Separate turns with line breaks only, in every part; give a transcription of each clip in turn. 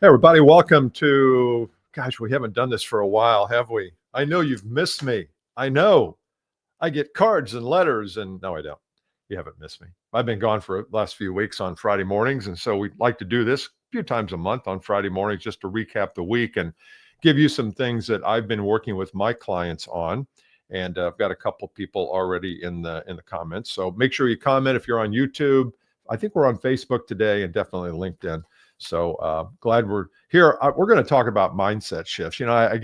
Hey, everybody, welcome to, gosh, we haven't done this for a while, have we? I know you've missed me. I know. I get cards and letters, and no, I don't. You haven't missed me. I've been gone for the last few weeks on Friday mornings, and so we'd like to do this a few times a month on Friday mornings just to recap the week and give you some things that I've been working with my clients on. And I've got a couple people already in the comments. So make sure you comment if you're on YouTube. I think we're on Facebook today and definitely LinkedIn. So glad we're here. We're going to talk about mindset shifts. You know, I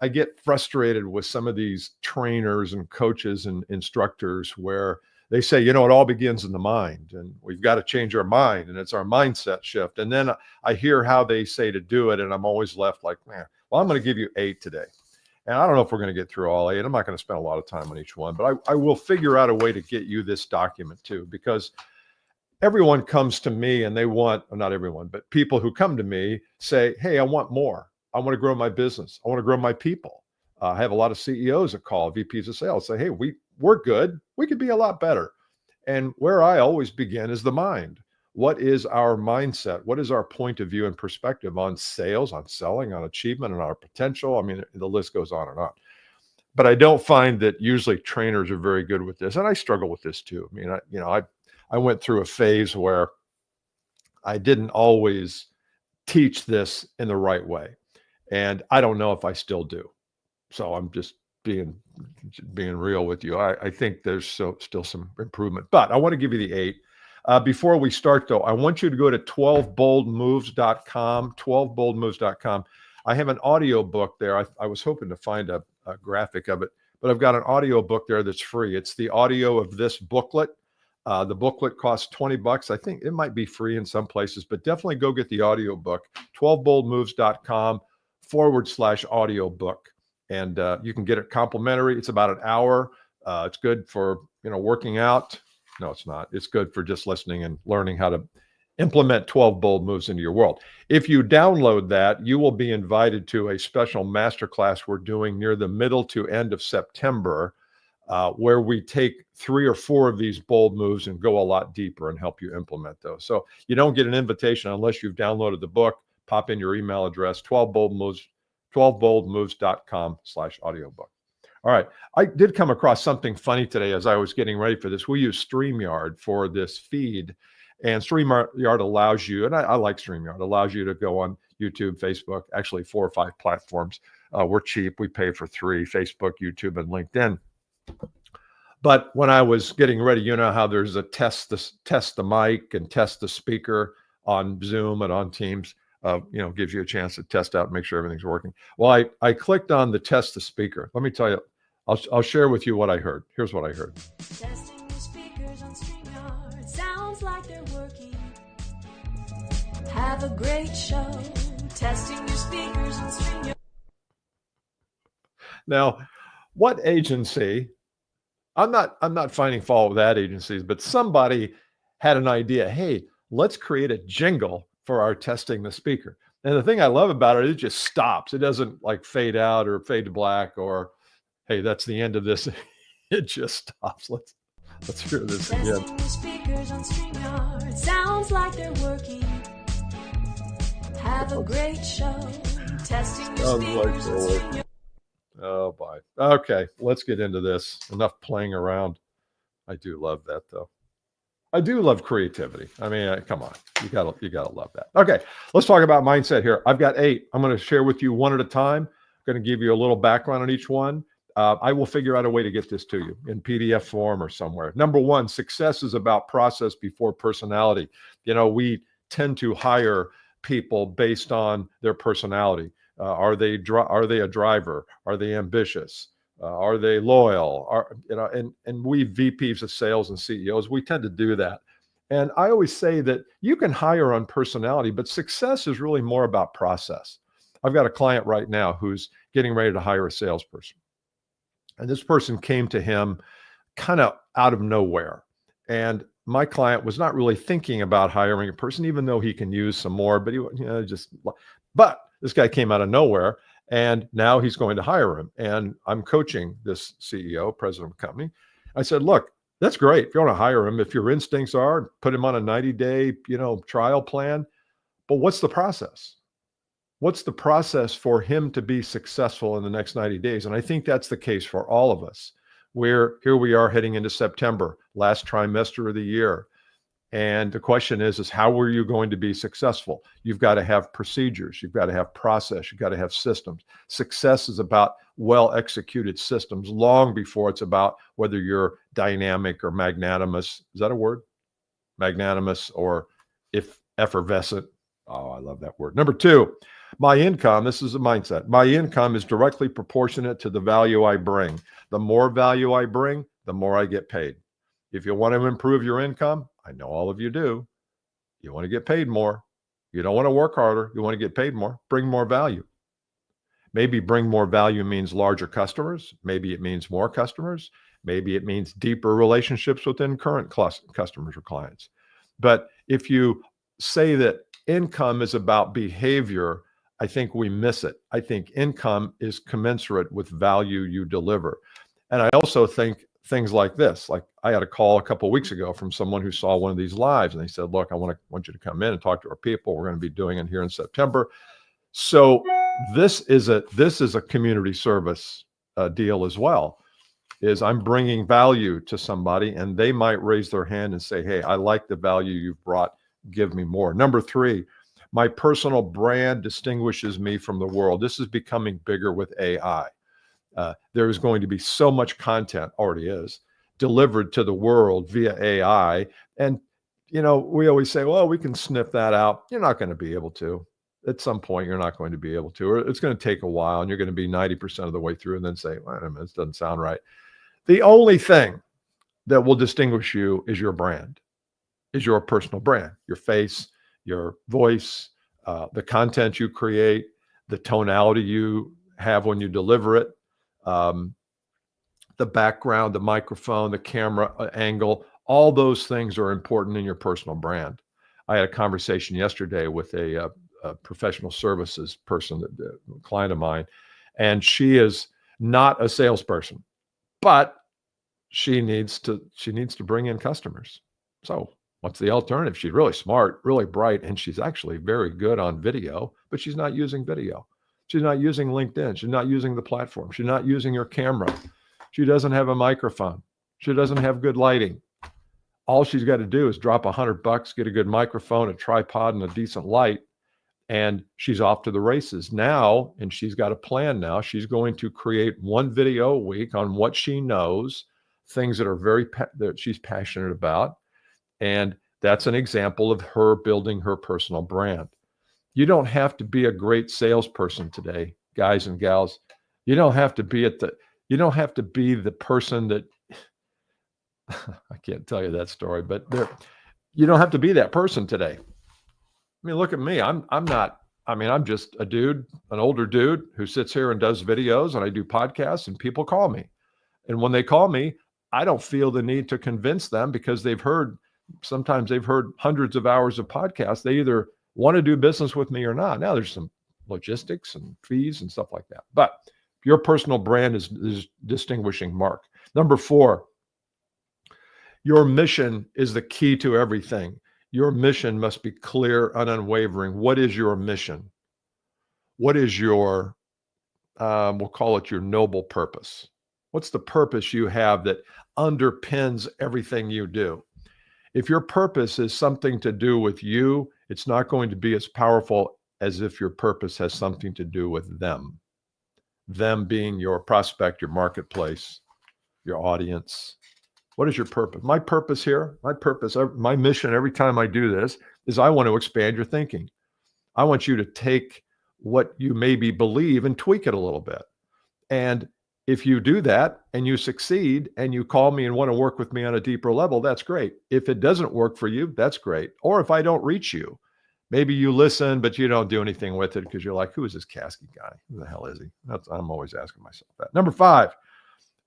get frustrated with some of these trainers and coaches and instructors where they say, you know, it all begins in the mind and we've got to change our mind and it's our mindset shift. And then I hear how they say to do it. And I'm always left like, man, well, I'm going to give you 8 today. And I don't know if we're going to get through all 8. I'm not going to spend a lot of time on each one, but I will figure out a way to get you this document too, because everyone comes to me and they want, well, not everyone, but people who come to me say, hey, I want more. I want to grow my business. I want to grow my people. I have a lot of CEOs that call VPs of sales, say, hey, we're good. We could be a lot better. And where I always begin is the mind. What is our mindset? What is our point of view and perspective on sales, on selling, on achievement, and our potential? I mean, the list goes on and on. But I don't find that usually trainers are very good with this. And I struggle with this too. I mean, I went through a phase where I didn't always teach this in the right way. And I don't know if I still do. So I'm just being real with you. I think there's still some improvement, but I want to give you the 8. Before we start though, I want you to go to 12boldmoves.com, 12boldmoves.com. I have an audio book there. I was hoping to find a graphic of it, but I've got an audio book there that's free. It's the audio of this booklet. The booklet costs $20. I think it might be free in some places, but definitely go get the audio book, 12boldmoves.com/audio book. And you can get it complimentary. It's about an hour. It's good for, working out. No, it's not. It's good for just listening and learning how to implement 12 bold moves into your world. If you download that, you will be invited to a special masterclass we're doing near the middle to end of September, where we take 3 or 4 of these bold moves and go a lot deeper and help you implement those. So you don't get an invitation unless you've downloaded the book. Pop in your email address, 12boldmoves.com/audiobook. All right. I did come across something funny today as I was getting ready for this. We use StreamYard for this feed, and StreamYard allows you, and I like StreamYard, allows you to go on YouTube, Facebook, actually 4 or 5 platforms. We're cheap. We pay for 3, Facebook, YouTube, and LinkedIn. But when I was getting ready, you know how there's a test the mic and test the speaker on Zoom and on Teams, gives you a chance to test out and make sure everything's working. Well, I clicked on the test the speaker. Let me tell you, I'll share with you what I heard. Here's what I heard.
Testing the speakers on StreamYard. Sounds like they're working. Have a great show. Testing your speakers on StreamYard.
Now, what agency? I'm not finding fault with that agencies, but somebody had an idea. Hey, let's create a jingle for our testing the speaker. And the thing I love about it just stops. It doesn't like fade out or fade to black or, hey, that's the end of this. It just stops. Let's hear this again.
Testing the speakers on StreamYard. Sounds like they're working. Have a great show. Testing your speakers on StreamYard.
Oh, boy. Okay, let's get into this. Enough playing around. I do love that, though. I do love creativity. I mean, come on. You gotta love that. Okay, let's talk about mindset here. I've got 8. I'm going to share with you one at a time. I'm going to give you a little background on each one. I will figure out a way to get this to you in PDF form or somewhere. Number 1, success is about process before personality. We tend to hire people based on their personality. Are they a driver? Are they ambitious? Are they loyal? And we VPs of sales and CEOs, we tend to do that. And I always say that you can hire on personality, but success is really more about process. I've got a client right now who's getting ready to hire a salesperson. And this person came to him kind of out of nowhere. And my client was not really thinking about hiring a person, even though he can use some more, but but this guy came out of nowhere. And now he's going to hire him. And I'm coaching this CEO, president of the company. I said, look, that's great. If you want to hire him, if your instincts are, put him on a 90-day, trial plan. But what's the process? What's the process for him to be successful in the next 90 days? And I think that's the case for all of us, where here we are heading into September, last trimester of the year. And the question is how are you going to be successful? You've got to have procedures. You've got to have process. You've got to have systems. Success is about well-executed systems long before it's about whether you're dynamic or magnanimous. Is that a word? Magnanimous or if effervescent. Oh, I love that word. Number two, my income, this is a mindset. My income is directly proportionate to the value I bring. The more value I bring, the more I get paid. If you want to improve your income, I know all of you do. You want to get paid more. You don't want to work harder. You want to get paid more. Bring more value. Maybe bring more value means larger customers. Maybe it means more customers. Maybe it means deeper relationships within current customers or clients. But if you say that income is about behavior, I think we miss it. I think income is commensurate with value you deliver. And I also think things like this, like I had a call a couple of weeks ago from someone who saw one of these lives, and they said, look, I want you to come in and talk to our people. We're going to be doing it here in September. So this is a community service deal as well, is I'm bringing value to somebody and they might raise their hand and say, hey, I like the value you've brought. Give me more. Number three, my personal brand distinguishes me from the world. This is becoming bigger with AI. There is going to be so much content, already is, delivered to the world via AI. And, we always say, well, we can sniff that out. You're not going to be able to. At some point, you're not going to be able to, or it's going to take a while and you're going to be 90% of the way through and then say, wait a minute, this doesn't sound right. The only thing that will distinguish you is your brand, is your personal brand, your face, your voice, the content you create, the tonality you have when you deliver it, the background, the microphone, the camera angle, all those things are important in your personal brand. I had a conversation yesterday with a professional services person, a client of mine, and she is not a salesperson, but she needs to bring in customers. So what's the alternative? She's really smart, really bright, and she's actually very good on video, but she's not using video. She's not using LinkedIn. She's not using the platform. She's not using her camera. She doesn't have a microphone. She doesn't have good lighting. All she's got to do is drop $100, get a good microphone, a tripod, and a decent light, and she's off to the races now. And she's got a plan now. She's going to create one video a week on what she knows, things that are that she's passionate about. And that's an example of her building her personal brand. You don't have to be a great salesperson today, guys and gals. You don't have to be the person that I can't tell you that story, but you don't have to be that person today. I mean, look at me. I'm just a dude, an older dude who sits here and does videos, and I do podcasts, and people call me. And when they call me, I don't feel the need to convince them because sometimes they've heard hundreds of hours of podcasts. They either want to do business with me or not. Now there's some logistics and fees and stuff like that. But your personal brand is distinguishing mark. Number four, your mission is the key to everything. Your mission must be clear and unwavering. What is your mission? What is your, we'll call it your noble purpose? What's the purpose you have that underpins everything you do? If your purpose is something to do with you, it's not going to be as powerful as if your purpose has something to do with them. Them being your prospect, your marketplace, your audience. What is your purpose? My purpose here, my mission every time I do this is I want to expand your thinking. I want you to take what you maybe believe and tweak it a little bit. And if you do that and you succeed and you call me and want to work with me on a deeper level, that's great. If it doesn't work for you, that's great. Or if I don't reach you, maybe you listen, but you don't do anything with it because you're like, who is this Caskey guy? Who the hell is he? I'm always asking myself that. Number five,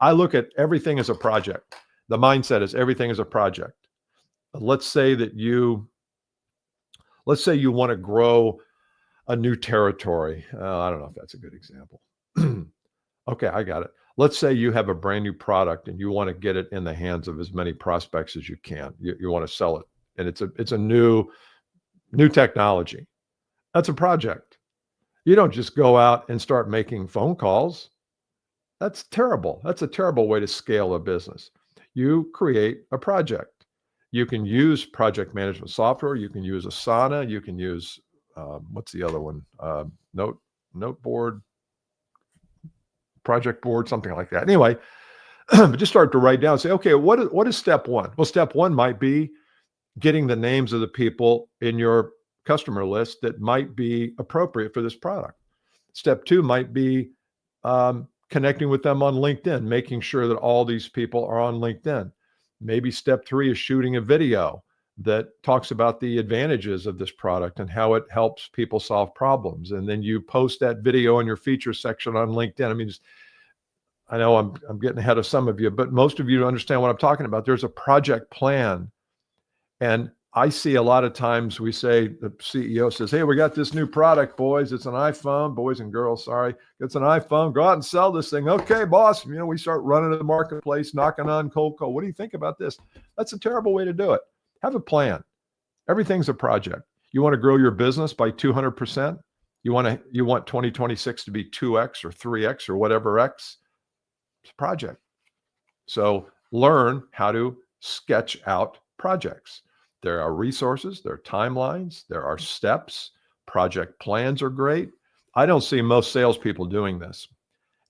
I look at everything as a project. The mindset is everything is a project. Let's say you want to grow a new territory. I don't know if that's a good example. Okay, I got it. Let's say you have a brand new product and you want to get it in the hands of as many prospects as you can. You want to sell it, and it's a new technology. That's a project. You don't just go out and start making phone calls. That's terrible. That's a terrible way to scale a business. You create a project. You can use project management software. You can use Asana. You can use, what's the other one? Note board, project board, something like that. Anyway, but just start to write down, say, okay, what is step one? Well, step one might be getting the names of the people in your customer list that might be appropriate for this product. Step two might be connecting with them on LinkedIn, making sure that all these people are on LinkedIn. Maybe step three is shooting a video that talks about the advantages of this product and how it helps people solve problems. And then you post that video in your feature section on LinkedIn. I mean, I know I'm getting ahead of some of you, but most of you understand what I'm talking about. There's a project plan. And I see a lot of times we say, the CEO says, hey, we got this new product, boys. It's an iPhone, boys and girls, sorry. It's an iPhone. Go out and sell this thing. Okay, boss. We start running to the marketplace, knocking on cold call. What do you think about this? That's a terrible way to do it. Have a plan. Everything's a project. You want to grow your business by 200%? You want 2026 to be 2x or 3x or whatever X? It's a project. So learn how to sketch out projects. There are resources, there are timelines, there are steps. Project plans are great. I don't see most salespeople doing this.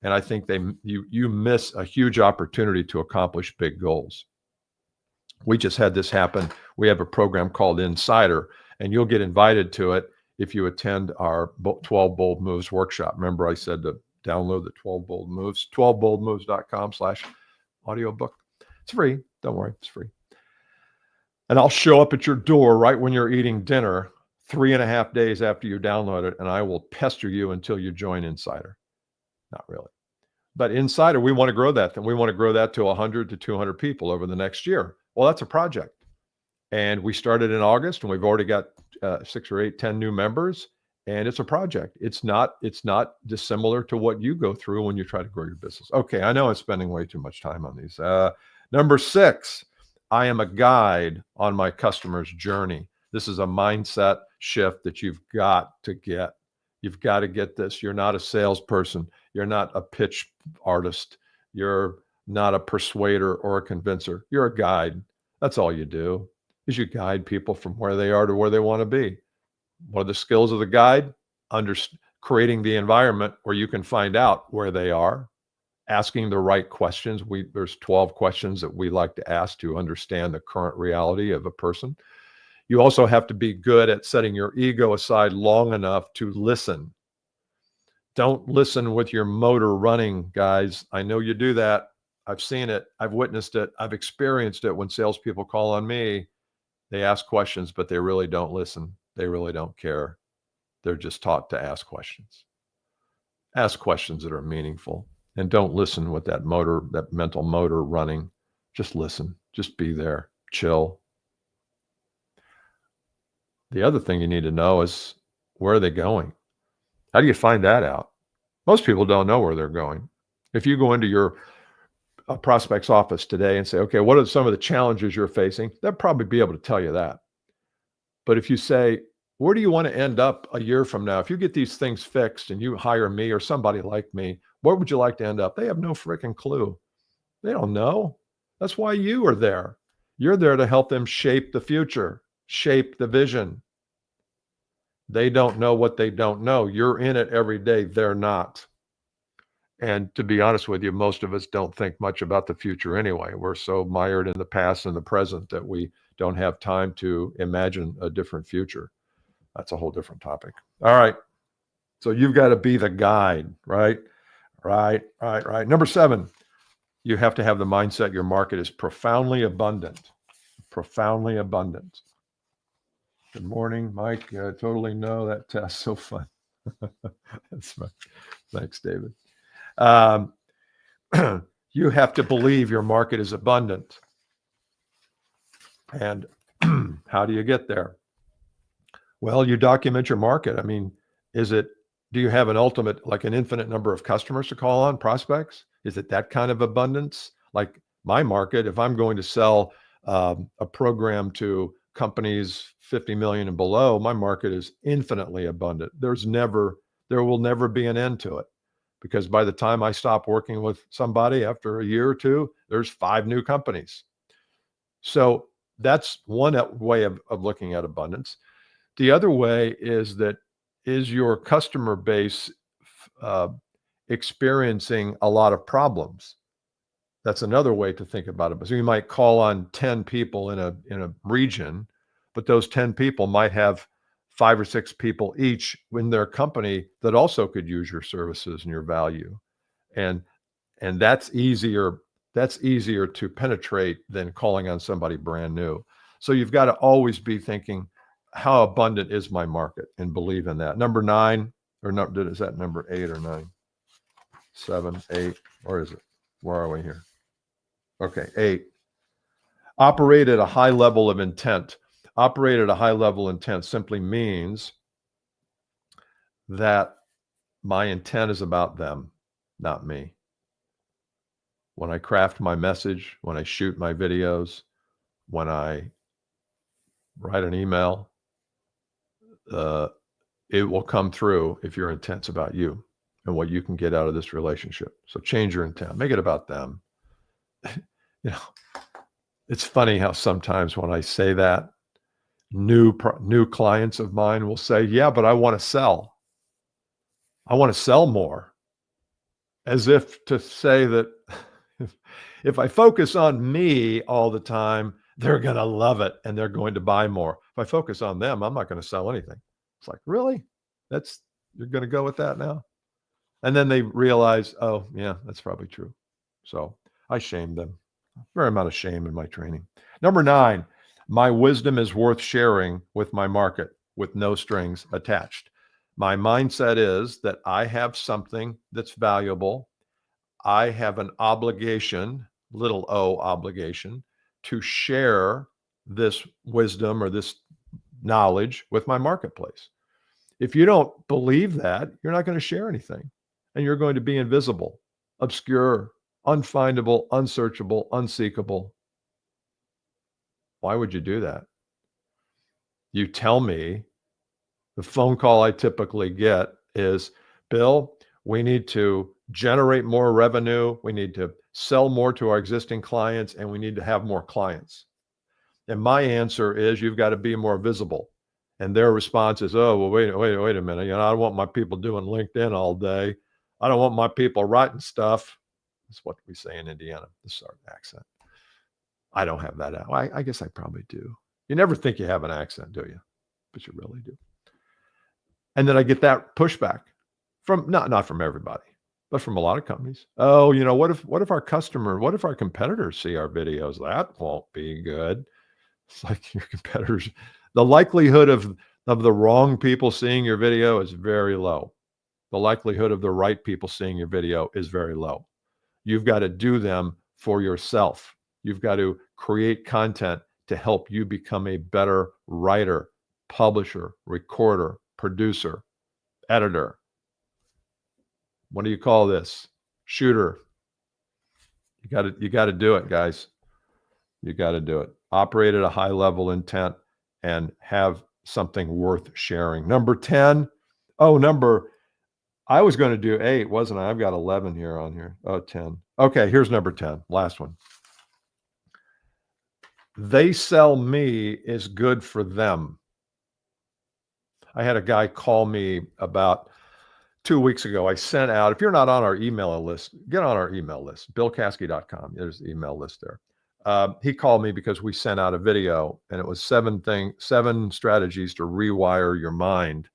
And I think you miss a huge opportunity to accomplish big goals. We just had this happen. We have a program called Insider, and you'll get invited to it if you attend our 12 Bold Moves workshop. Remember I said to download the 12 Bold Moves, 12boldmoves.com/audiobook. It's free. Don't worry, it's free. And I'll show up at your door right when you're eating dinner 3.5 days after you download it, and I will pester you until you join Insider. Not really. But Insider, we want to grow that. And we want to grow that to 100 to 200 people over the next year. Well, that's a project. And we started in August, and we've already got 6 or 8, 10 new members. And it's a project. It's not dissimilar to what you go through when you try to grow your business. Okay, I know I'm spending way too much time on these. Number 6. I am a guide on my customer's journey. This is a mindset shift that you've got to get. You've got to get this. You're not a salesperson. You're not a pitch artist. You're not a persuader or a convincer. You're a guide. That's all you do, is you guide people from where they are to where they want to be. What are the skills of the guide? Creating the environment where you can find out where they are. Asking the right questions. There's 12 questions that we like to ask to understand the current reality of a person. You also have to be good at setting your ego aside long enough to listen. Don't listen with your motor running, guys. I know you do that. I've seen it. I've witnessed it. I've experienced it when salespeople call on me. They ask questions, but they really don't listen. They really don't care. They're just taught to ask questions. Ask questions that are meaningful. And don't listen with that mental motor running. Just listen. Just be there. Chill. The other thing you need to know is, where are they going? How do you find that out? Most people don't know where they're going. If you go into your prospect's office today and say, okay, what are some of the challenges you're facing? They'll probably be able to tell you that. But if you say, where do you want to end up a year from now? If you get these things fixed and you hire me or somebody like me, where would you like to end up? They have no freaking clue. They don't know. That's why you are there. You're there to help them shape the future, shape the vision. They don't know what they don't know. You're in it every day. They're not. And to be honest with you, most of us don't think much about the future anyway. We're so mired in the past and the present that we don't have time to imagine a different future. That's a whole different topic. All right. So you've got to be the guide, right? Right. Number 7, you have to have the mindset your market is profoundly abundant. Profoundly abundant. Good morning, Mike. I totally know that test. So fun. That's fun. Thanks, David. You have to believe your market is abundant. And how do you get there? Well, you document your market. I mean, do you have an ultimate, like an infinite number of customers to call on, prospects? Is it that kind of abundance? Like my market, if I'm going to sell a program to companies 50 million and below, my market is infinitely abundant. There's never there will never be an end to it, because by the time I stop working with somebody after a year or two, there's 5 new companies. So that's one way of looking at abundance. The other way is that, is your customer base experiencing a lot of problems? That's another way to think about it. So you might call on 10 people in a region, but those 10 people might have 5 or 6 people each in their company that also could use your services and your value. And that's easier to penetrate than calling on somebody brand new. So you've got to always be thinking, how abundant is my market, and believe in that. Number 9, or no, is that number 8 or 9? 7, 8, or is it? Where are we here? Okay, 8. Operate at a high level of intent. Operate at a high level of intent simply means that my intent is about them, not me. When I craft my message, when I shoot my videos, when I write an email, it will come through if your intent's about you and what you can get out of this relationship. So change your intent. Make it about them. You know, it's funny how sometimes when I say that, new clients of mine will say, yeah, but I want to sell. I want to sell more. As if to say that if I focus on me all the time, they're going to love it and they're going to buy more. If I focus on them, I'm not going to sell anything. It's like, really? You're going to go with that now? And then they realize, oh, yeah, that's probably true. So I shamed them. A fair amount of shame in my training. Number 9, my wisdom is worth sharing with my market with no strings attached. My mindset is that I have something that's valuable. I have an obligation, little o obligation, to share this wisdom or this knowledge with my marketplace. If you don't believe that, you're not going to share anything, and you're going to be invisible, obscure, unfindable, unsearchable, unseekable. Why would you do that? You tell me, the phone call I typically get is, Bill, we need to generate more revenue. We need to sell more to our existing clients, and we need to have more clients. And my answer is, you've got to be more visible. And their response is, oh, well, wait a minute. I don't want my people doing LinkedIn all day. I don't want my people writing stuff. That's what we say in Indiana. This is our accent. I don't have that. I guess I probably do. You never think you have an accent, do you? But you really do. And then I get that pushback from not from everybody, but from a lot of companies. Oh, what if our competitors see our videos? That won't be good. It's like your competitors. The likelihood of the wrong people seeing your video is very low. The likelihood of the right people seeing your video is very low. You've got to do them for yourself. You've got to create content to help you become a better writer, publisher, recorder, producer, editor. What do you call this? Shooter. You got to do it, guys. You got to do it. Operate at a high level intent and have something worth sharing. Number 10. I was going to do 8, wasn't I? I've got 11 here on here. Oh, 10. Okay, here's number 10. Last one. They sell me is good for them. I had a guy call me about 2 weeks ago. I sent out, if you're not on our email list, get on our email list, billcaskey.com. There's the email list there. He called me because we sent out a video, and it was 7 strategies to rewire your mind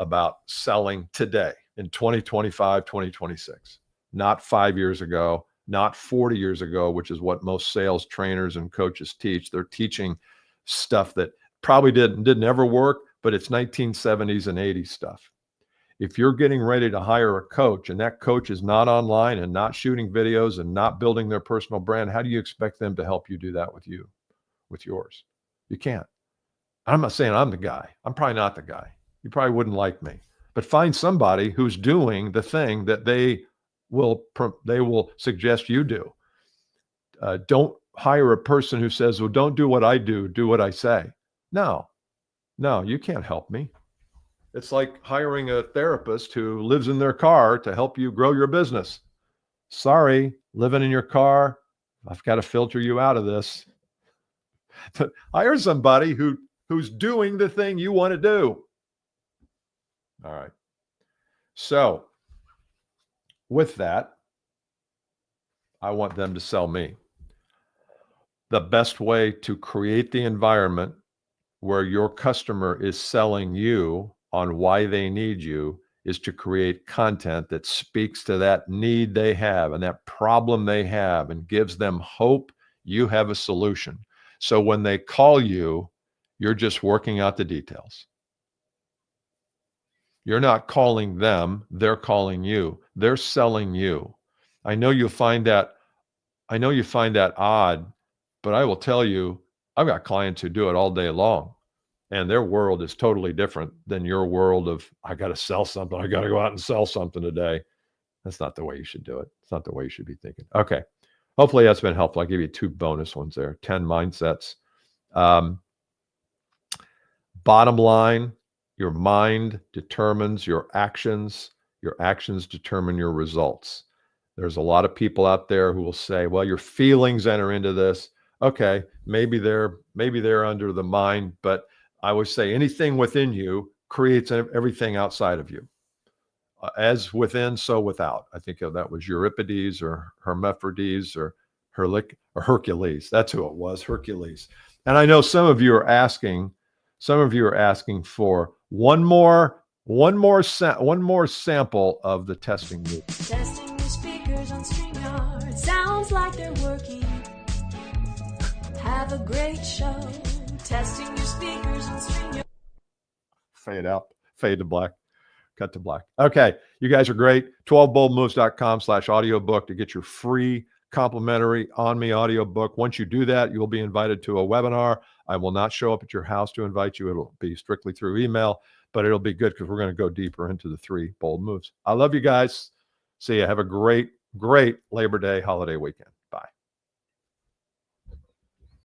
about selling today in 2025, 2026, not 5 years ago, not 40 years ago, which is what most sales trainers and coaches teach. They're teaching stuff that probably didn't ever work, but it's 1970s and 80s stuff. If you're getting ready to hire a coach and that coach is not online and not shooting videos and not building their personal brand, how do you expect them to help you do that with yours? You can't. I'm not saying I'm the guy. I'm probably not the guy. You probably wouldn't like me, but find somebody who's doing the thing that they will suggest you do. Don't hire a person who says, well, don't do what I do what I say. No, you can't help me. It's like hiring a therapist who lives in their car to help you grow your business. Sorry, living in your car, I've got to filter you out of this. Hire somebody who's doing the thing you want to do. All right. So with that, I want them to sell me. The best way to create the environment where your customer is selling you on why they need you is to create content that speaks to that need they have and that problem they have and gives them hope you have a solution. So when they call you, you're just working out the details. You're not calling them, they're calling you. They're selling you. I know you find that odd, but I will tell you, I've got clients who do it all day long. And their world is totally different than your world of, I got to sell something. I got to go out and sell something today. That's not the way you should do it. It's not the way you should be thinking. Okay. Hopefully that's been helpful. I'll give you 2 bonus ones there. 10 mindsets. Bottom line, your mind determines your actions. Your actions determine your results. There's a lot of people out there who will say, well, your feelings enter into this. Okay. Maybe they're under the mind, but I would say anything within you creates everything outside of you. As within, so without. I think that was Euripides or Hermaphrodites or Hercules. That's who it was, Hercules. And I know some of you are asking for one more sample of the testing loop.
Testing your speakers on StreamYard. Sounds like they're working. Have a great show. Testing your speakers on StreamYard.
Fade out, fade to black, cut to black. Okay, you guys are great. 12boldmoves.com/audiobook to get your free complimentary On Me audiobook. Once you do that, you'll be invited to a webinar. I will not show up at your house to invite you. It'll be strictly through email, but it'll be good because we're going to go deeper into the 3 bold moves. I love you guys. See you. Have a great Labor Day holiday weekend.